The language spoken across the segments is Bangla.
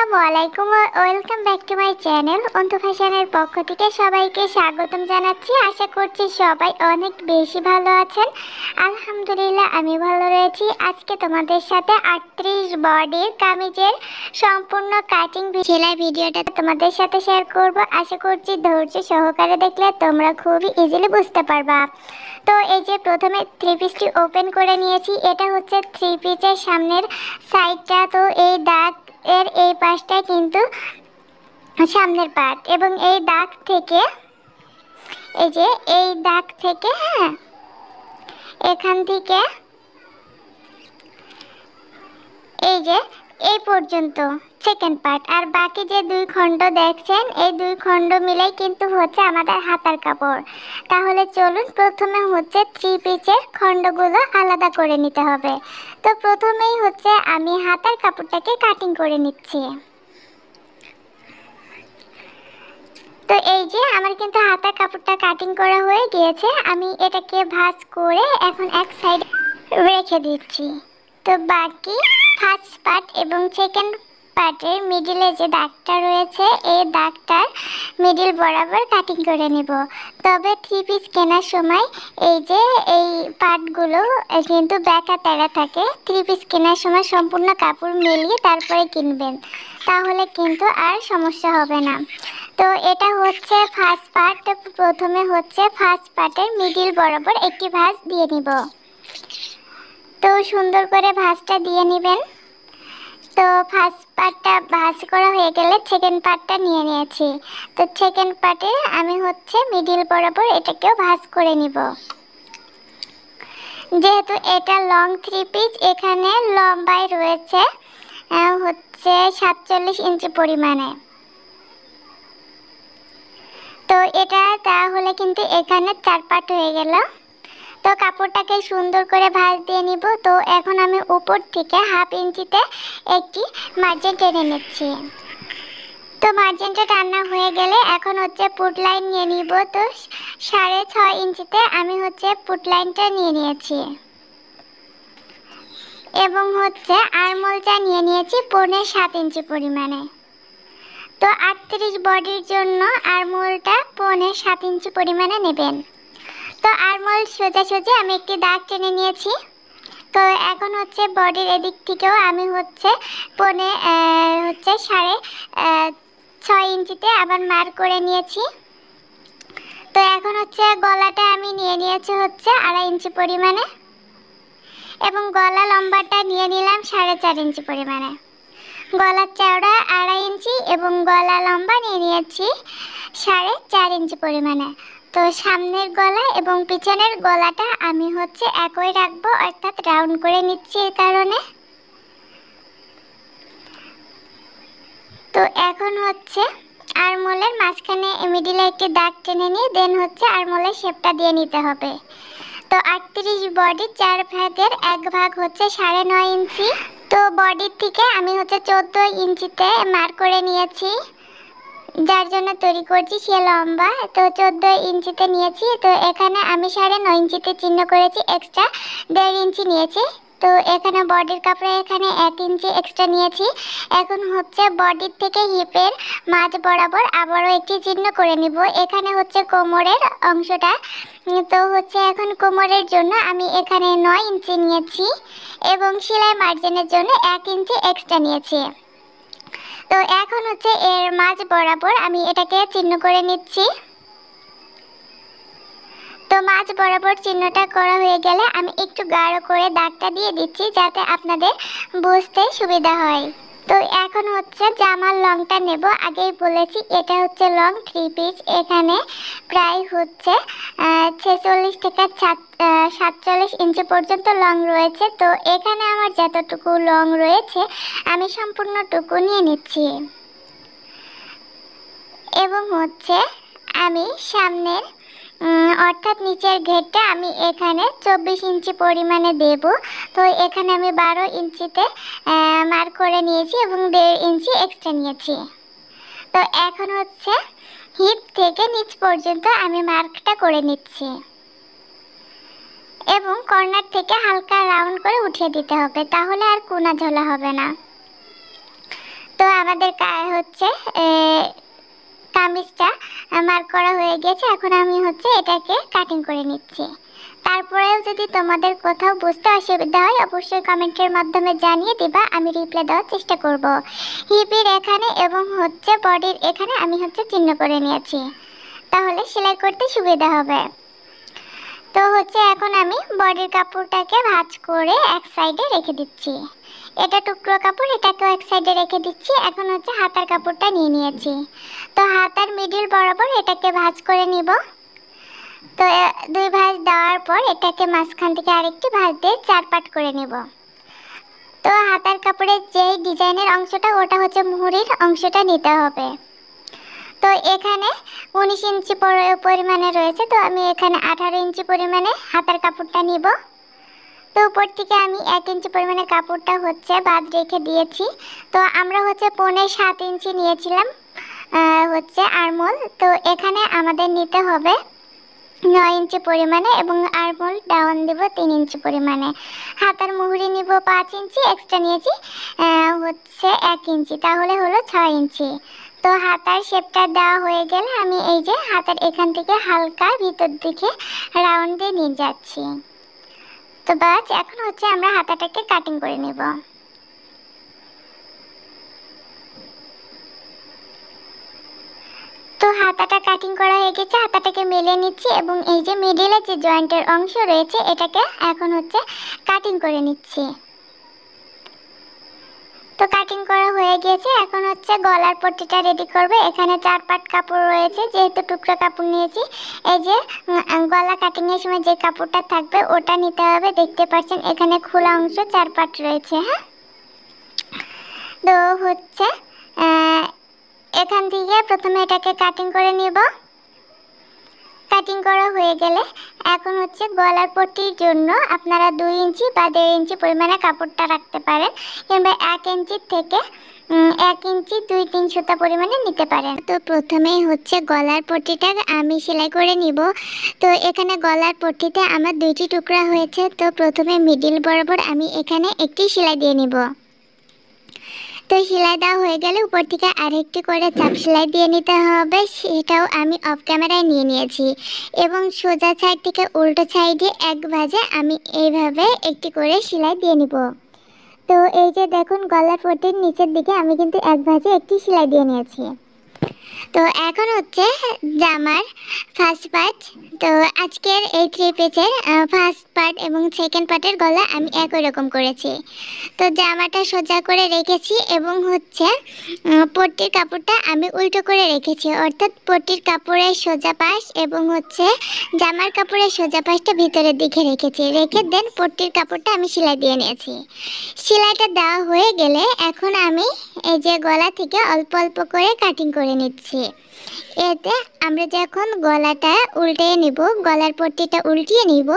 আসসালামু আলাইকুম welcome back to my channel Antu ফ্যাশনের পক্ষ থেকে সবাইকে স্বাগতম জানাচ্ছি। আশা করছি সবাই অনেক বেশি ভালো আছেন। আলহামদুলিল্লাহ আমি ভালো রয়েছি। আজকে তোমাদের সাথে 38 বডির কামিজের সম্পূর্ণ কাটিং সেলাই ভিডিওটা তোমাদের সাথে শেয়ার করব। আশা করছি ধৈর্য সহকারে দেখলে তোমরা খুবই ইজিলি বুঝতে পারবা। তো এই যে প্রথমে থ্রি পিসটি ওপেন করে নিয়েছি। এটা হচ্ছে থ্রি পিসের সামনের সাইডটা। তো এই দাগ এর এই পাশটা কিন্তু সামনের পার্ট এবং এই দাগ থেকে এই দাগ থেকে এখান থেকে এই যে এই পর্যন্ত সেকেন্ড পার্ট, আর বাকি যে দুই খণ্ড দেখছেন এই দুই খণ্ড মিলেই কিন্তু হচ্ছে আমাদের হাতার কাপড়। তাহলে চলুন প্রথমে হচ্ছে থ্রি পিসের খণ্ডগুলো আলাদা করে নিতে হবে। তো প্রথমেই হচ্ছে আমি হাতার কাপড়টাকে কাটিং করে নিচ্ছি। তো এই যে আমার কিন্তু হাতার কাপড়টা কাটিং করা হয়ে গিয়েছে। আমি এটাকে ভাঁজ করে এখন এক সাইডে রেখে দিচ্ছি। তো বাকি ফার্স্ট পার্ট এবং সেকেন্ড পার্টের মিডিলে যে দাগটা রয়েছে এই দাগটার মিডিল বরাবর কাটিং করে নেব। তবে থ্রি পিস কেনার সময় এই যে এই পার্টগুলো কিন্তু বেঁকা তেড়া থাকে। থ্রি পিস কেনার সময় সম্পূর্ণ কাপড় মিলিয়ে তারপরে কিনবেন, তাহলে কিন্তু আর সমস্যা হবে না। তো এটা হচ্ছে ফার্স্ট পার্ট। প্রথমে হচ্ছে ফার্স্ট পার্টের মিডিল বরাবর একটি ভাঁজ দিয়ে নিব। তো সুন্দর করে ভাঁজটা দিয়ে নেবেন। তো ফার্স্ট পার্টটা ভাঁজ করা হয়ে গেলে সেকেন্ড পার্টটা নিয়ে নিয়েছি। তো সেকেন্ড পার্টে আমি হচ্ছে মিডিল বরাবর এটাকেও ভাঁজ করে নিব। যেহেতু এটা লং থ্রি পিস, এখানে লম্বায় রয়েছে হচ্ছে 47 ইঞ্চি পরিমাণে। তো এটা তাহলে কিন্তু এখানে 4 পার্ট হয়ে গেল। তো কাপড়টাকে সুন্দর করে ভাঁজ দিয়ে নিব। তো এখন আমি উপর থেকে হাফ ইঞ্চিতে একটি মার্জিন টেনে নিচ্ছি। তো মার্জিনটা টানা হয়ে গেলে এখন হচ্ছে পুট লাইন নিয়ে নিব। তো 6.5 ইঞ্চিতে আমি হচ্ছে পুট লাইনটা নিয়ে নিয়েছি এবং হচ্ছে আরমোলটা নিয়ে নিয়েছি 7.5 ইঞ্চি পরিমাণে। তো 38 বডির জন্য আরমোলটা 7.5 ইঞ্চি পরিমাণে নেবেন। তো আরমোল সোজাসুজি আমি একটি দাগ টেনে নিয়েছি। তো এখন হচ্ছে বডির এদিক থেকেও আমি হচ্ছে 6.5 ইঞ্চিতে আবার মার্ক করে নিয়েছি। তো এখন হচ্ছে গলাটা আমি নিয়ে নিয়েছি হচ্ছে 2.5 ইঞ্চি পরিমাণে এবং গলা লম্বাটা নিয়ে নিলাম 4.5 ইঞ্চি পরিমাণে। গলার চওড়া 2.5 ইঞ্চি এবং গলা লম্বা নিয়ে নিয়েছি 4.5 ইঞ্চি পরিমাণে। তো সামনের গলা এবং পিছনের গলাটা আমি হচ্ছে একই রাখবো, অর্থাৎ রাউন্ড করে নিচ্ছি এই কারণে। তো এখন হচ্ছে আরমোলের মাঝখানে মিডিলে একটি দাগ টেনে নিয়ে দেন হচ্ছে আরমোলের শেপটা দিয়ে নিতে হবে। তো 38 বডির 4 ভাগের 1 ভাগ হচ্ছে 9.5 ইঞ্চি। তো বডির থেকে আমি হচ্ছে 14 ইঞ্চিতে মার্ক করে নিয়েছি, যার জন্য তৈরি করছি সে লম্বা। তো 14 ইঞ্চিতে নিয়েছি। তো এখানে আমি 9.5 ইঞ্চিতে চিহ্ন করেছি, এক্সট্রা 1.5 ইঞ্চি নিয়েছি। তো এখানে বডির কাপড়ে এখানে 1 ইঞ্চি এক্সট্রা নিয়েছি। এখন হচ্ছে বডির থেকে হিপের মাঝ বরাবর আবারও একটি চিহ্ন করে নিব। এখানে হচ্ছে কোমরের অংশটা। তো হচ্ছে এখন কোমরের জন্য আমি এখানে 9 ইঞ্চি নিয়েছি এবং সেলাই মার্জিনের জন্য 1 ইঞ্চি এক্সট্রা নিয়েছি। তো এখন হচ্ছে এর মাঝ বরাবর আমি এটাকে চিহ্ন করে নিচ্ছি। তো মাঝ বরাবর চিহ্নটা করা হয়ে গেলে আমি একটু গাঢ় করে দাগটা দিয়ে দিচ্ছি যাতে আপনাদের বুঝতে সুবিধা হয়। তো এখন হচ্ছে জামার লংটা নেব। আগেই বলেছি এটা হচ্ছে লং থ্রি পিস। এখানে প্রায় হচ্ছে 46 থেকে 47 ইঞ্চি পর্যন্ত লং রয়েছে। তো এখানে আমার যতটুকু লং রয়েছে আমি সম্পূর্ণটুকু নিয়ে নিচ্ছি এবং হচ্ছে আমি সামনের অর্থাৎ নিচের ঘেরটা আমি এখানে 24 ইঞ্চি পরিমাণে দেব। তো এখানে আমি 12 ইঞ্চিতে মার্ক করে নিয়েছি এবং 1.5 ইঞ্চি এক্সট্রা নিয়েছি। তো এখন হচ্ছে হিপ থেকে নিচ পর্যন্ত আমি মার্কটা করে নিচ্ছি এবং কর্নার থেকে হালকা রাউন্ড করে উঠিয়ে দিতে হবে, তাহলে আর কোনা ঝোলা হবে না। তো আমাদের হচ্ছে কামিজটা মার্ক করা হয়ে গেছে। এখন আমি হচ্ছে এটাকে কাটিং করে নিচ্ছি। তারপরেও যদি তোমাদের কোথাও বুঝতে অসুবিধা হয় অবশ্যই কমেন্টের মাধ্যমে জানিয়ে দিবা, আমি রিপ্লাই দেওয়ার চেষ্টা করব। হিপের এখানে এবং হচ্ছে বডির এখানে আমি হচ্ছে চিহ্ন করে নিয়েছি, তাহলে সেলাই করতে সুবিধা হবে। তো হচ্ছে এখন আমি বডির কাপড়টাকে ভাঁজ করে এক সাইডে রেখে দিচ্ছি। এটা টুকরো কাপড়, এটাকেও এক সাইডে রেখে দিচ্ছি। এখন হচ্ছে হাতার কাপড়টা নিয়ে নিয়েছি, তো হাতার মিডিল বরাবর এটাকে ভাঁজ করে নিব। তো দুই ভাঁজ দেওয়ার পর এটাকে মাঝখান থেকে আরেকটি ভাঁজ দিয়ে 4 পাট করে নিব। তো হাতার কাপড়ের যে ডিজাইনের অংশটা ওটা হচ্ছে মুহুরির অংশটা নিতে হবে। তো এখানে 19 ইঞ্চি পরিমাণে রয়েছে, তো আমি এখানে 18 ইঞ্চি পরিমাণে হাতার কাপড়টা নিব। তো উপর থেকে আমি 1 ইঞ্চি পরিমাণে কাপড়টা হচ্ছে বাদ রেখে দিয়েছি। তো আমরা হচ্ছে 7.5 ইঞ্চি নিয়েছিলাম হচ্ছে আরমোল, তো এখানে আমাদের নিতে হবে 9 ইঞ্চি পরিমাণে এবং আরমোল ডাউন দিব 3 ইঞ্চি পরিমাণে। হাতার মুহুরি নিব 5 ইঞ্চি, এক্সট্রা নিয়েছি হচ্ছে 1 ইঞ্চি, তাহলে হলো 6 ইঞ্চি। তো হাতার শেপটা দেওয়া হয়ে গেলে আমি এই যে হাতার এখান থেকে হালকা ভিতর দিকে রাউন্ড দিয়ে নিয়ে যাচ্ছি। তো বাস এখন হচ্ছে আমরা হাতাটাকে কাটিং করে নেব। তো হাতাটা কাটিং করা হয়ে গেছে, হাতাটাকে মেলে নিচ্ছি এবং এই যে মিডিলে যে জয়েন্টের অংশ রয়েছে এটাকে এখন হচ্ছে কাটিং করে নিচ্ছি। তো কাটিং করা হয়ে গেছে, এখন হচ্ছে গলার পট্টিটা রেডি করবে। এখানে 4 পাট কাপড় রয়েছে, যেহেতু টুকরা কাপড় নিয়েছি এই যে গলা কাটিং এর সময় যে কাপড়টা থাকবে ওটা নিতে হবে। দেখতে পাচ্ছেন এখানে খোলা অংশ 4 পাট রয়েছে। হ্যাঁ, তো হচ্ছে এখান থেকে প্রথমে এটাকে কাটিং করে নিব। কাটিং করা হয়ে গেলে এখন হচ্ছে গলার পট্টির জন্য আপনারা 2 ইঞ্চি বা 1.5 ইঞ্চি পরিমাণে কাপড়টা রাখতে পারেন, কিংবা 1 ইঞ্চি থেকে 1 ইঞ্চি 2-3 সুতা পরিমাণে নিতে পারেন। তো প্রথমেই হচ্ছে গলার পট্টিটা আমি সেলাই করে নিব। তো এখানে গলার পট্টিতে আমার 2টি টুকরা হয়েছে, তো প্রথমে মিডিল বরাবর আমি এখানে একটি সেলাই দিয়ে নিব। তো সেলাই দেওয়া হয়ে গেলে উপর থেকে আরেকটি করে চাপ সেলাই দিয়ে নিতে হবে, সেটাও আমি অফ ক্যামেরায় নিয়ে নিয়েছি। এবং সোজা সাইড থেকে উল্টো সাইডে এক ভাঁজে আমি এইভাবে একটি করে সেলাই দিয়ে নিব। তো এই যে দেখুন গলার পট্টির নিচের দিকে আমি কিন্তু এক ভাঁজে একটি সেলাই দিয়ে নিয়েছি। তো এখন হচ্ছে জামার ফার্স্ট পার্ট। তো আজকের এই 3 পেজের ফার্স্ট পার্ট এবং সেকেন্ড পার্টের গলা আমি একই রকম করেছি। তো জামাটা সোজা করে রেখেছি এবং হচ্ছে পট্টির কাপড়টা আমি উল্টো করে রেখেছি, অর্থাৎ পট্টির কাপড়ের সোজা পাশ এবং হচ্ছে জামার কাপড়ের সোজা পাশটা ভিতরের দিকে রেখেছি, রেখে দেন পট্টির কাপড়টা আমি সেলাই দিয়ে নিয়েছি। সেলাইটা দেওয়া হয়ে গেলে এখন আমি এই যে গলা থেকে অল্প অল্প করে কাটিং করে নিচ্ছি। এতে আমরা যখন গলাটা উল্টিয়ে নিব, গলার পট্টিটা উল্টিয়ে নিব,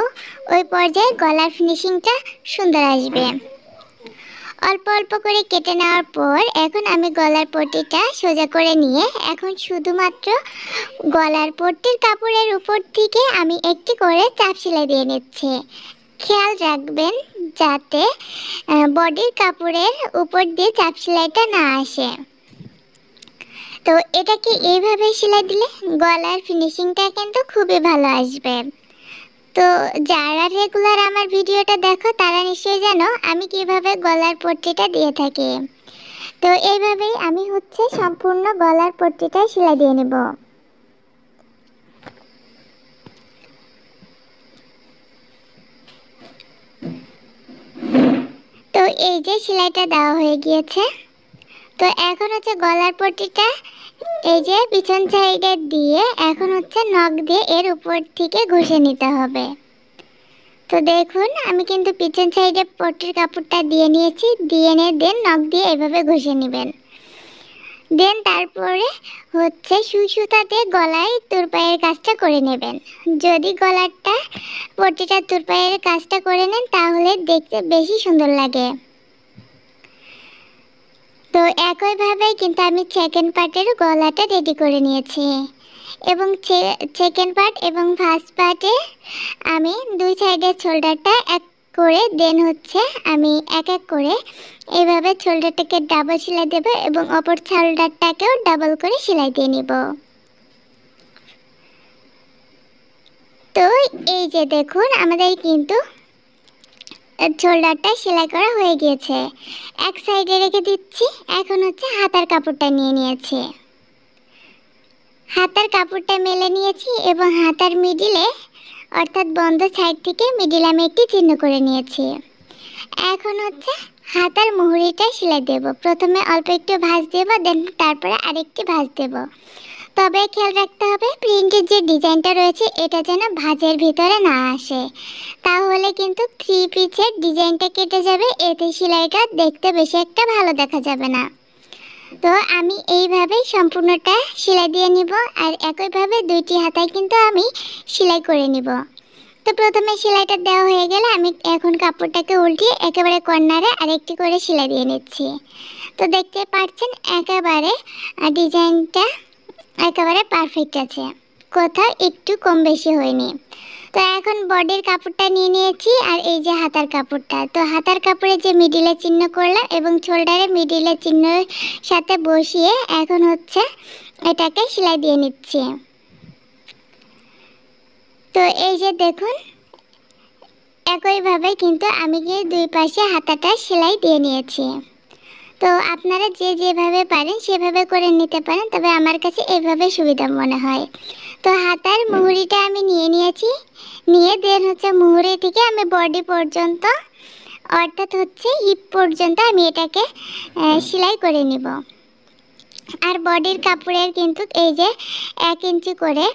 ওই পর্যায়ে গলার ফিনিশিংটা সুন্দর আসবে। অল্প অল্প করে কেটে নেওয়ার পর এখন আমি গলার পট্টিটা সোজা করে নিয়ে এখন শুধুমাত্র গলার পট্টির কাপড়ের উপর থেকে আমি একটি করে চাপ সেলাই দিয়ে নিচ্ছি। খেয়াল রাখবেন যাতে বডির কাপড়ের উপর দিয়ে চাপ সেলাইটা না আসে। তো এটাকে এইভাবে সেলাই দিলে গলার ফিনিশিংটা কিন্তু খুবই ভালো আসবে। তো যারা রেগুলার আমার ভিডিওটা দেখো তারা নিশ্চয়ই জানো আমি কিভাবে গলার পট্টিটা দিয়ে থাকি। তো এইভাবেই আমি হচ্ছে সম্পূর্ণ গলার পট্টিটা সেলাই দিয়ে নেব। তো এই যে সেলাইটা দেওয়া হয়ে গিয়েছে। তো এখন হচ্ছে গলার পট্টিটা এই যে পিছন সাইডে দিয়ে এখন হচ্ছে নখ দিয়ে এর উপর থেকে ঘষে নিতে হবে। তো দেখুন আমি কিন্তু পিছন সাইডে পট্টির কাপড়টা দিয়ে নিয়েছি, দিয়ে নিয়ে দেন নখ দিয়ে এভাবে ঘষে নেবেন। দেন তারপরে হচ্ছে সুই সুতা দিয়ে গলায় তুরপায়ের কাজটা করে নেবেন। যদি গলারটা পট্টিটা তুরপায়ের কাজটা করে নেন তাহলে দেখতে বেশি সুন্দর লাগে। তো একইভাবে কিন্তু আমি সেকেন্ড পার্টের গলাটা রেডি করে নিয়েছি এবং সেকেন্ড পার্ট এবং ফার্স্ট পার্টে আমি দুই সাইডের শোল্ডারটা করে দেন হচ্ছে আমি এক এক করে এইভাবে শোল্ডারটাকে ডাবল সেলাই দেব এবং অপর শোল্ডারটাকেও ডাবল করে সেলাই দিয়ে নিব। তো এই যে দেখুন আমাদের কিন্তু শোল্ডারটা সেলাই করা হয়ে গিয়েছে। এক সাইডে রেখে দিচ্ছি। এখন হচ্ছে হাতার কাপড়টা নিয়ে নিয়েছি। হাতার কাপড়টা মেলে নিয়েছি এবং হাতার মিডিলে অর্থাৎ বন্ধ সাইড থেকে মিডিলে আমি একটি চিহ্ন করে নিয়েছি। এখন হচ্ছে হাতার মুহুরিটা সেলাই দেব। প্রথমে অল্প একটু ভাঁজ দেব, দেন তারপরে আরেকটি ভাঁজ দেব। তবে খেয়াল রাখতে হবে প্রিন্টের যে ডিজাইনটা রয়েছে এটা যেন ভাঁজের ভিতরে না আসে, তাহলে কিন্তু থ্রি পিসের ডিজাইনটা কেটে যাবে, এতে সেলাইটা দেখতে বেশি একটা ভালো দেখা যাবে না। তো আমি এইভাবেই সম্পূর্ণটা সেলাই দিয়ে নিব আর একইভাবে দুইটি হাতায় কিন্তু আমি সেলাই করে নিব। তো প্রথমে সেলাইটা দেওয়া হয়ে গেলে আমি এখন কাপড়টাকে উল্টিয়ে একেবারে কর্নারে আরেকটি করে সেলাই দিয়ে নিচ্ছি। তো দেখতে পাচ্ছেন একেবারে ডিজাইনটা একেবারে পারফেক্ট আছে, কোথাও একটু কম বেশি হয়নি। তো এখন বডির কাপড়টা নিয়ে নিয়েছি আর এই যে হাতার কাপড়টা, তো হাতার কাপড়ে যে মিডিলে চিহ্ন করলাম এবং শোল্ডারে মিডিলে চিহ্নের সাথে বসিয়ে এখন হচ্ছে এটাকে সেলাই দিয়ে নিচ্ছি। তো এই যে দেখুন একইভাবে কিন্তু আমি দুই পাশে হাতাটা সেলাই দিয়ে নিয়েছি। তো আপনারা যে যেভাবে পারেন সেভাবে করে নিতে পারেন, তবে আমার কাছে এভাবে সুবিধা মনে হয়। তো হাতার মুহুরিটা আমি নিয়ে নিয়েছি, নিয়ে দেন হচ্ছে মুহুরি থেকে আমি বডি পর্যন্ত অর্থাৎ হচ্ছে হিপ পর্যন্ত আমি এটাকে সেলাই করে নিব। আর বডির কাপড়ের কিন্তু এই যে 1 ইঞ্চি করে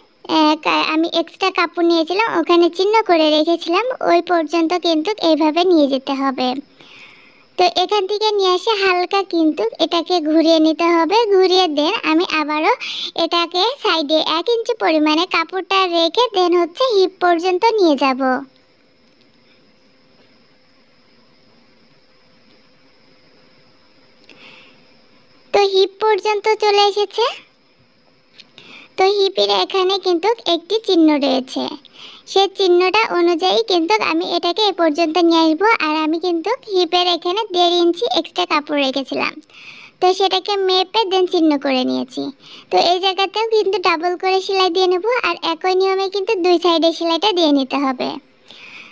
আমি এক্সট্রা কাপড় নিয়েছিলাম, ওখানে চিহ্ন করে রেখেছিলাম, ওই পর্যন্ত কিন্তু এইভাবে নিয়ে যেতে হবে। তো এখান থেকে নিয়ে এসে হালকা কিন্তু এটাকে ঘুরিয়ে নিতে হবে। ঘুরিয়ে দেন আমি আবারও এটাকে সাইডে 1 ইঞ্চি পরিমাণে কাপড়টা রেখে দেন হচ্ছে হিপ পর্যন্ত নিয়ে যাব। তো হিপ পর্যন্ত চলে এসেছে। তো হিপের এখানে কিন্তু একটি চিহ্ন রয়েছে, সেই চিহ্নটা অনুযায়ী কিন্তু আমি এটাকে এ পর্যন্ত নিয়ে আসবো। আর আমি কিন্তু হিপের এখানে 1.5 ইঞ্চি এক্সট্রা কাপড় রেখেছিলাম, তো সেটাকে মেপে দেন চিহ্ন করে নিয়েছি। তো এই জায়গাতেও কিন্তু ডাবল করে সেলাই দিয়ে নেব আর একই নিয়মে কিন্তু দুই সাইডে সেলাইটা দিয়ে নিতে হবে।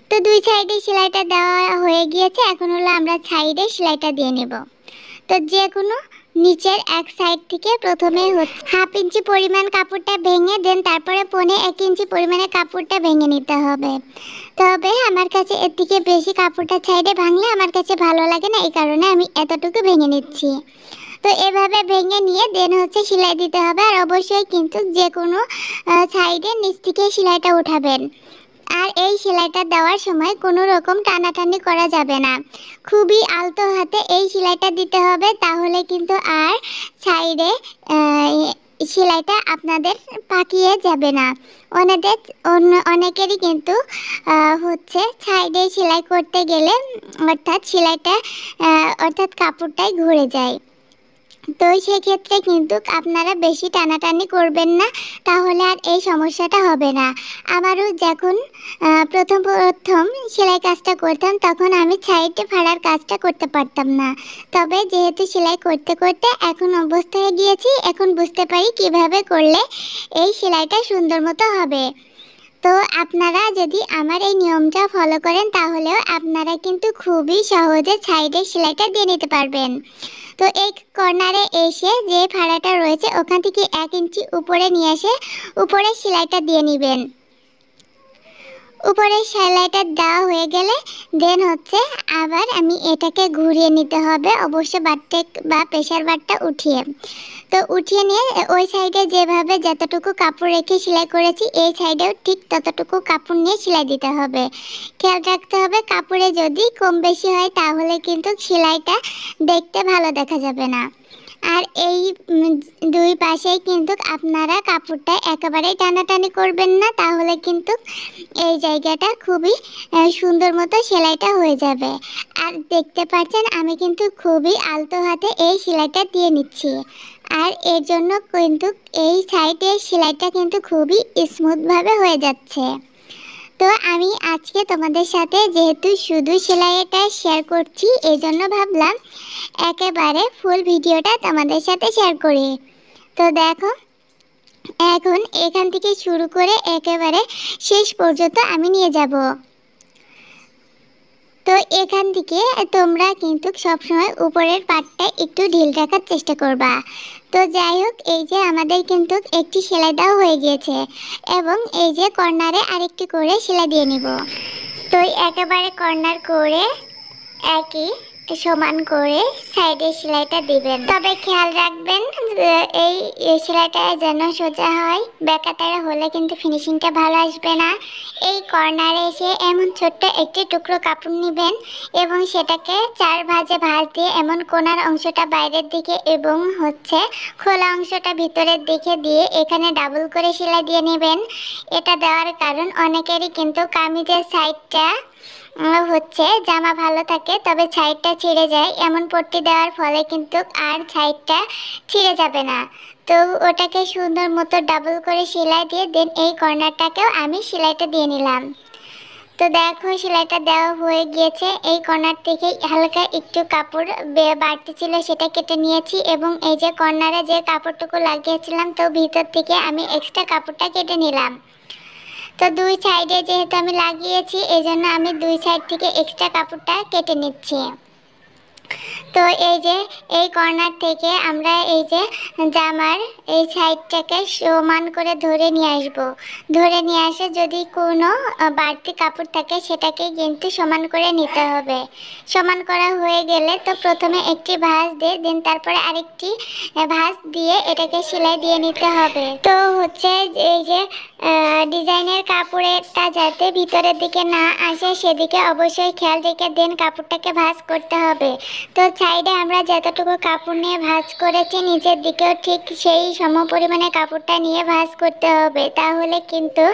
তো দুই সাইডে সেলাইটা দেওয়া হয়ে গিয়েছে, এখন হলো আমরা সাইডে সেলাইটা দিয়ে নেব। তো যে কোনো নিচের এক সাইড থেকে প্রথমে হচ্ছে 1/2 ইঞ্চি পরিমাণ কাপড়টা ভেঙে দেন তারপরে 1.25 ইঞ্চি পরিমাণে কাপড়টা ভেঙে নিতে হবে। তবে আমার কাছে এর থেকে বেশি কাপড়টা সাইডে ভাঙলে আমার কাছে ভালো লাগে না, এই কারণে আমি এতটুকু ভেঙে নিচ্ছি। তো এভাবে ভেঙে নিয়ে দেন হচ্ছে সেলাই দিতে হবে। আর অবশ্যই কিন্তু যে কোনো সাইডে নিচ থেকে সেলাইটা উঠাবেন। আর এই সেলাইটা দেওয়ার সময় কোনো রকম টানাটানি করা যাবে না, খুবই আলতো হাতে এই সেলাইটা দিতে হবে, তাহলে কিন্তু আর সাইডে সেলাইটা আপনাদের পাকিয়ে যাবে না। অনেকেরই কিন্তু হচ্ছে সাইডে সেলাই করতে গেলে অর্থাৎ সেলাইটা অর্থাৎ কাপড়টাই ঘুরে যায়। তো সেক্ষেত্রে কিন্তু আপনারা বেশি টানাটানি করবেন না, তাহলে আর এই সমস্যাটা হবে না। আমারও যখন প্রথম সেলাই কাজটা করতাম তখন আমি সাইডে ফাড়ার কাজটা করতে পারতাম না, তবে যেহেতু সেলাই করতে করতে এখন অভ্যস্ত হয়ে গিয়েছি, এখন বুঝতে পারি কিভাবে করলে এই সেলাইটা সুন্দর মতো হবে। তো আপনারা যদি আমার এই নিয়মটা ফলো করেন তাহলেও আপনারা কিন্তু খুবই সহজে সাইডে সেলাইটা দিয়ে নিতে পারবেন। তো এই কর্নারে এসে যে ফাড়াটা রয়েছে ওখান থেকে 1 ইঞ্চি উপরে নিয়ে এসে উপরে সেলাইটা দিয়ে নেবেন। উপরে সেলাইটা দেওয়া হয়ে গেলে দেন হচ্ছে আবার আমি এটাকে ঘুরিয়ে নিতে হবে, অবশ্য বারটা বা প্রেসার বারটা উঠিয়ে। তো উঠিয়ে নিয়ে ওই সাইডে যেভাবে যতটুকু কাপড় রেখে সেলাই করেছি এই সাইডেও ঠিক ততটুকু কাপড় নিয়ে সেলাই দিতে হবে। খেয়াল রাখতে হবে কাপড়ে যদি কম বেশি হয় তাহলে কিন্তু সেলাইটা দেখতে ভালো দেখা যাবে না। আর এই দুই পাশেই কিন্তু আপনারা কাপড়টা একেবারেই টানাটানি করবেন না, তাহলে কিন্তু এই জায়গাটা খুবই সুন্দর মতো সেলাইটা হয়ে যাবে। আর দেখতে পাচ্ছেন আমি কিন্তু খুবই আলতো হাতে এই সেলাইটা দিয়ে নিচ্ছি, আর এর জন্য কিন্তু এই সাইডের সেলাইটা কিন্তু খুবই স্মুথভাবে হয়ে যাচ্ছে। তো আমি আজকে তোমাদের সাথে যেহেতু শুধু সেলাইটা শেয়ার করছি, এই জন্য ভাবলাম একেবারে ফুল ভিডিওটা তোমাদের সাথে শেয়ার করি। তো দেখো, এখন এখান থেকে শুরু করে একেবারে শেষ পর্যন্ত আমি নিয়ে যাব। তো এখান থেকে তোমরা কিন্তু সবসময় উপরের পাটটা একটু ঢিল রাখার চেষ্টা করবা। তো যাই হোক, এই যে আমাদের কিন্তু একটি সেলাই দেওয়া হয়ে গিয়েছে এবং এই যে কর্নারে আরেকটি করে সেলাই দিয়ে নিব। তো একেবারে কর্নার করে একই সমান করে সাইডে সেলাইটা দিবেন। তবে খেয়াল রাখবেন এই সেলাইটা যেন সোজা হয়, বেকাতারা হলে কিন্তু ফিনিশিংটা ভালো আসবে না। এই কর্নারে এসে এমন ছোট্ট একটি টুকরো কাপড় নেবেন এবং সেটাকে 4 ভাঁজে ভাঁজ দিয়ে এমন কোণার অংশটা বাইরের দিকে এবং খোলা অংশটা ভিতরের দিকে দিয়ে এখানে ডাবল করে সেলাই দিয়ে নেবেন। এটা দেওয়ার কারণ অনেকেরই কিন্তু কামিজের সাইডটা জামা ভালো থাকে তবে সাইডটা ছিঁড়ে যায়, এমন পট্টি দেওয়ার ফলে কিন্তু আর সাইডটা ছিঁড়ে যাবে না। তো ওটাকে সুন্দর মতো ডাবল করে সেলাই দিয়ে দেন এই কর্নারটাকেও আমি সেলাইটা দিয়ে নিলাম। তো দেখো, সেলাইটা দেওয়া হয়ে গিয়েছে। এই কর্নার থেকে হালকা একটু কাপড় বাড়তি ছিল, সেটা কেটে নিয়েছি এবং এই যে কর্নারে যে কাপড়টুকু লাগিয়েছিলাম, তো ভিতর থেকে আমি এক্সট্রা কাপড়টা কেটে নিলাম। তো দুই সাইডে যেহেতু আমি লাগিয়েছি, এই জন্য আমি দুই সাইড থেকে এক্সট্রা কাপড়টা কেটে নিচ্ছি। তো এই যে এই কর্নার থেকে আমরা এই যে জামার এই সাইডটাকে সমান করে ধরে নিয়ে আসব। ধরে নিয়ে আসে যদি কোনো বাড়তি কাপড় থাকে সেটাকে কিন্তু সমান করে নিতে হবে। সমান করা হয়ে গেলে তো প্রথমে একটি ভাঁজ দিয়ে দেন তারপরে আরেকটি ভাঁজ দিয়ে এটাকে সেলাই দিয়ে নিতে হবে। তো এই যে ডিজাইনের কাপড়েরটা যাতে ভিতরের দিকে না আসে সেদিকে অবশ্যই খেয়াল রেখে দেন কাপড়টাকে ভাঁজ করতে হবে। তো সাইডে আমরা যতটুকু কাপড় নিয়ে ভাঁজ করেছি নিচের দিকেও ঠিক সেই সম পরিমাণে কাপড়টা নিয়ে ভাঁজ করতে হবে, তাহলে কিন্তু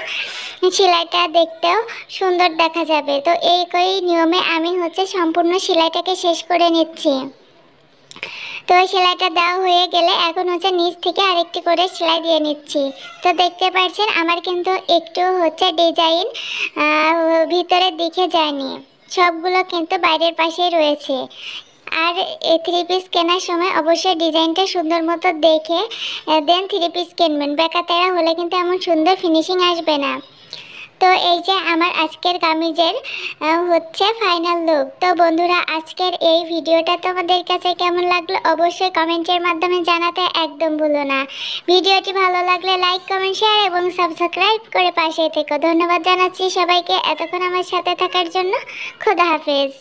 সেলাইটা দেখতেও সুন্দর দেখা যাবে। তো এই নিয়মে আমি সম্পূর্ণ সেলাইটাকে শেষ করে নিচ্ছি। তো সেলাইটা দেওয়া হয়ে গেলে এখন নিচ থেকে আরেকটি করে সেলাই দিয়ে নিচ্ছি। তো দেখতে পাচ্ছেন আমার কিন্তু একটু ডিজাইন ভিতরের দিকে যায়নি, সবগুলো কিন্তু বাইরের পাশেই রয়েছে। আর 3 পিস কেনার সময় অবশ্যই ডিজাইনটা সুন্দর মতো দেখে দেন 3 পিস কিনবেন, বেকাতেরা হলে কিন্তু এমন সুন্দর ফিনিশিং আসবে না। তো এই যে আমার আজকের কামিজের ফাইনাল লুক। তো বন্ধুরা, আজকের এই ভিডিওটা তোমাদের কাছে কেমন লাগলো অবশ্যই কমেন্টের মাধ্যমে জানাতে একদম ভুলো না। ভিডিওটি ভালো লাগলে লাইক, কমেন্ট, শেয়ার এবং সাবস্ক্রাইব করে পাশে থেকো। ধন্যবাদ জানাচ্ছি সবাইকে এতক্ষণ আমার সাথে থাকার জন্য। খোদা হাফেজ।